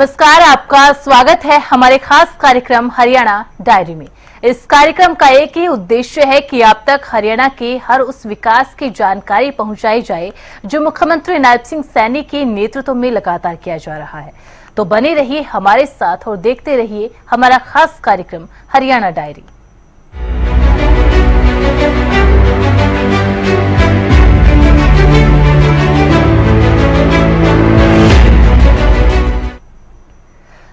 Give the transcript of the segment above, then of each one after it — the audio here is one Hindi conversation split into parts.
नमस्कार, आपका स्वागत है हमारे खास कार्यक्रम हरियाणा डायरी में। इस कार्यक्रम का एक ही उद्देश्य है कि आप तक हरियाणा के हर उस विकास की जानकारी पहुंचाई जाए जो मुख्यमंत्री नायब सिंह सैनी के नेतृत्व में लगातार किया जा रहा है। तो बने रहिए हमारे साथ और देखते रहिए हमारा खास कार्यक्रम हरियाणा डायरी।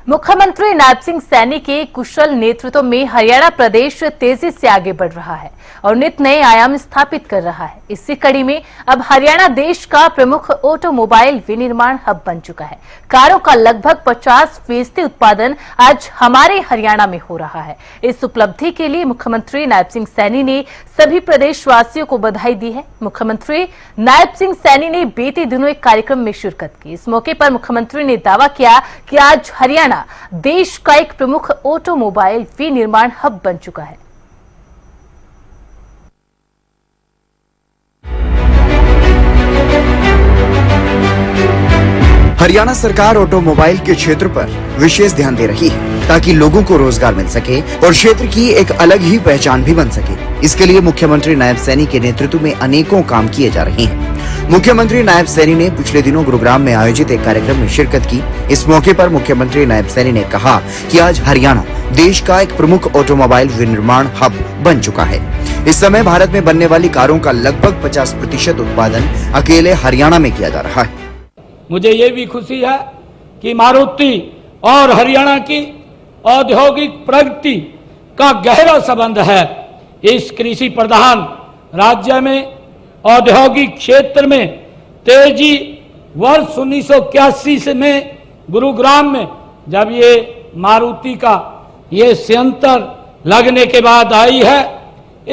मुख्यमंत्री नायब सिंह सैनी के कुशल नेतृत्व में हरियाणा प्रदेश तेजी से आगे बढ़ रहा है और नित नए आयाम स्थापित कर रहा है। इसी कड़ी में अब हरियाणा देश का प्रमुख ऑटोमोबाइल विनिर्माण हब बन चुका है। कारों का लगभग 50% उत्पादन आज हमारे हरियाणा में हो रहा है। इस उपलब्धि के लिए मुख्यमंत्री नायब सिंह सैनी ने सभी प्रदेशवासियों को बधाई दी है। मुख्यमंत्री नायब सिंह सैनी ने बीते दिनों एक कार्यक्रम में शिरकत की। इस मौके पर मुख्यमंत्री ने दावा किया कि आज हरियाणा देश का एक प्रमुख ऑटोमोबाइल विनिर्माण हब बन चुका है। हरियाणा सरकार ऑटोमोबाइल के क्षेत्र पर विशेष ध्यान दे रही है ताकि लोगों को रोजगार मिल सके और क्षेत्र की एक अलग ही पहचान भी बन सके। इसके लिए मुख्यमंत्री नायब सैनी के नेतृत्व में अनेकों काम किए जा रहे हैं। मुख्यमंत्री नायब सैनी ने पिछले दिनों गुरुग्राम में आयोजित एक कार्यक्रम में शिरकत की। इस मौके पर मुख्यमंत्री नायब सैनी ने कहा कि आज हरियाणा देश का एक प्रमुख ऑटोमोबाइल विनिर्माण हब बन चुका है। इस समय भारत में बनने वाली कारों का लगभग 50% उत्पादन अकेले हरियाणा में किया जा रहा है। मुझे ये भी खुशी है कि मारुति और हरियाणा की औद्योगिक प्रगति का गहरा संबंध है। इस कृषि प्रधान राज्य में औद्योगिक क्षेत्र में तेजी वर्ष 1981 से में गुरुग्राम में जब ये मारुति का ये संयंत्र लगने के बाद आई है।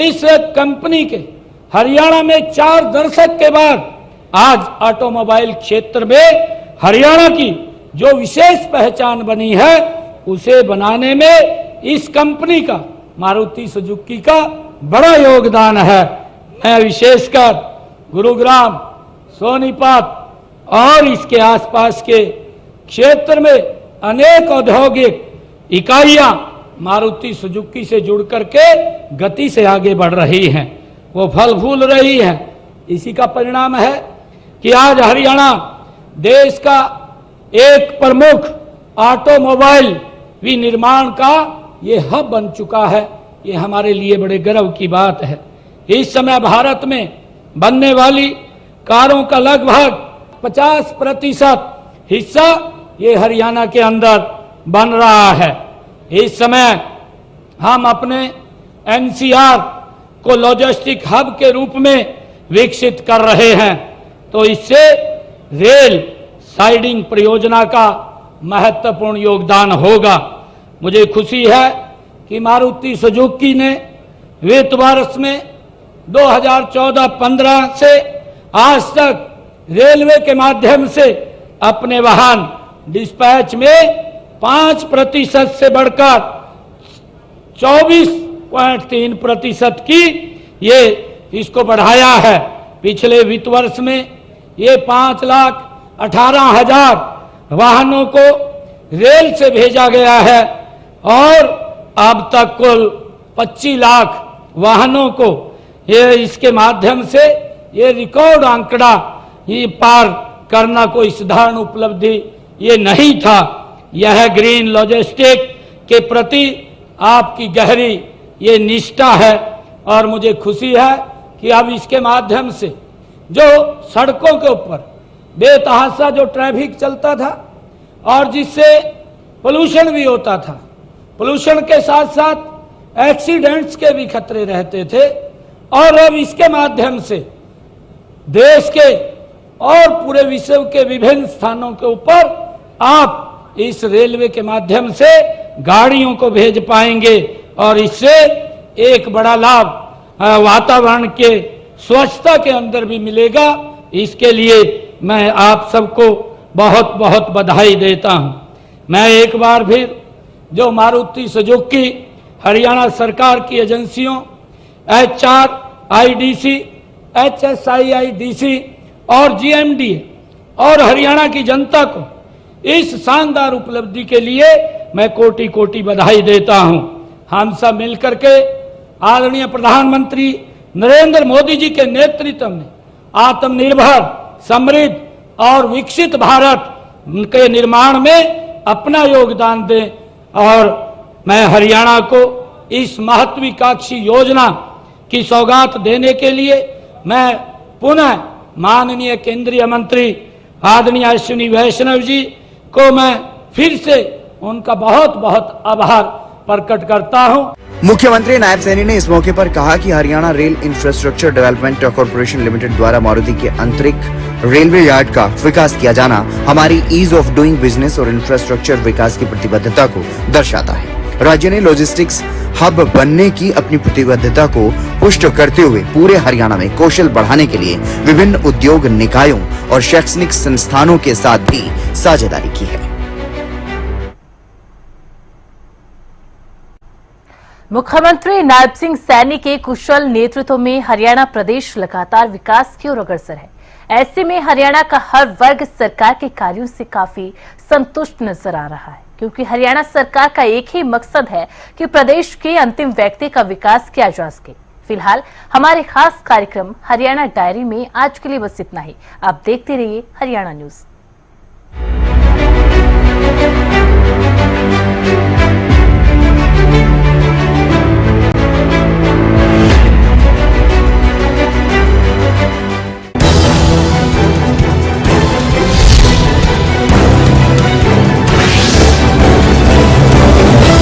इस कंपनी के हरियाणा में 4 दशक के बाद आज ऑटोमोबाइल क्षेत्र में हरियाणा की जो विशेष पहचान बनी है उसे बनाने में इस कंपनी का मारुति सुजुकी का बड़ा योगदान है। मैं विशेषकर गुरुग्राम, सोनीपत और इसके आसपास के क्षेत्र में अनेक औद्योगिक इकाइयां मारुति सुजुकी से जुड़ करके गति से आगे बढ़ रही हैं, वो फल फूल रही हैं। इसी का परिणाम है कि आज हरियाणा देश का एक प्रमुख ऑटोमोबाइल विनिर्माण का ये हब बन चुका है। ये हमारे लिए बड़े गर्व की बात है। इस समय भारत में बनने वाली कारों का लगभग 50% हिस्सा ये हरियाणा के अंदर बन रहा है। इस समय हम अपने एनसीआर को लॉजिस्टिक हब के रूप में विकसित कर रहे हैं, तो इससे रेल साइडिंग परियोजना का महत्वपूर्ण योगदान होगा। मुझे खुशी है कि मारुति सुजुकी ने वित्त वर्ष में 2014-15 से आज तक रेलवे के माध्यम से अपने वाहन डिस्पैच में 5% से बढ़कर 24.3% की ये इसको बढ़ाया है। पिछले वित्त वर्ष में ये 5,18,000 वाहनों को रेल से भेजा गया है और अब तक कुल 25 लाख वाहनों को ये इसके माध्यम से ये रिकॉर्ड आंकड़ा ये पार करना कोई साधारण उपलब्धि ये नहीं था। यह ग्रीन लॉजिस्टिक के प्रति आपकी गहरी ये निष्ठा है और मुझे खुशी है कि अब इसके माध्यम से जो सड़कों के ऊपर बेतहाशा जो ट्रैफिक चलता था और जिससे पोल्यूशन भी होता था, पोल्यूशन के साथ साथ एक्सीडेंट्स के भी खतरे रहते थे, और अब इसके माध्यम से देश के और पूरे विश्व के विभिन्न स्थानों के ऊपर आप इस रेलवे के माध्यम से गाड़ियों को भेज पाएंगे और इससे एक बड़ा लाभ वातावरण के स्वच्छता के अंदर भी मिलेगा। इसके लिए मैं आप सबको बहुत बहुत बधाई देता हूं। मैं एक बार फिर जो मारुति सुजुकी हरियाणा सरकार की एजेंसियों HRIDC, HSIIDC और GMDA और हरियाणा की जनता को इस शानदार उपलब्धि के लिए मैं कोटि कोटि बधाई देता हूं। हम सब मिलकर के आदरणीय प्रधानमंत्री नरेंद्र मोदी जी के नेतृत्व में आत्मनिर्भर, समृद्ध और विकसित भारत के निर्माण में अपना योगदान दें। और मैं हरियाणा को इस महत्वाकांक्षी योजना की सौगात देने के लिए मैं पुनः माननीय केंद्रीय मंत्री आदरणीय अश्विनी वैष्णव जी को मैं फिर से उनका बहुत बहुत आभार प्रकट करता हूं। मुख्यमंत्री नायब सैनी ने इस मौके पर कहा कि Haryana rail infrastructure development corporation limited द्वारा मारुति के आंतरिक रेलवे यार्ड का विकास किया जाना हमारी ईज ऑफ डूइंग बिजनेस और इंफ्रास्ट्रक्चर विकास की प्रतिबद्धता को दर्शाता है। राज्य ने लॉजिस्टिक्स हब बनने की अपनी प्रतिबद्धता को पुष्ट करते हुए पूरे हरियाणा में कौशल बढ़ाने के लिए विभिन्न उद्योग निकायों और शैक्षणिक संस्थानों के साथ भी साझेदारी की है। मुख्यमंत्री नायब सिंह सैनी के कुशल नेतृत्व में हरियाणा प्रदेश लगातार विकास की ओर अग्रसर है। ऐसे में हरियाणा का हर वर्ग सरकार के कार्यों से काफी संतुष्ट नजर आ रहा है, क्योंकि हरियाणा सरकार का एक ही मकसद है कि प्रदेश के अंतिम व्यक्ति का विकास किया जा सके। फिलहाल हमारे खास कार्यक्रम हरियाणा डायरी में आज के लिए बस इतना ही। आप देखते रहिए हरियाणा न्यूज।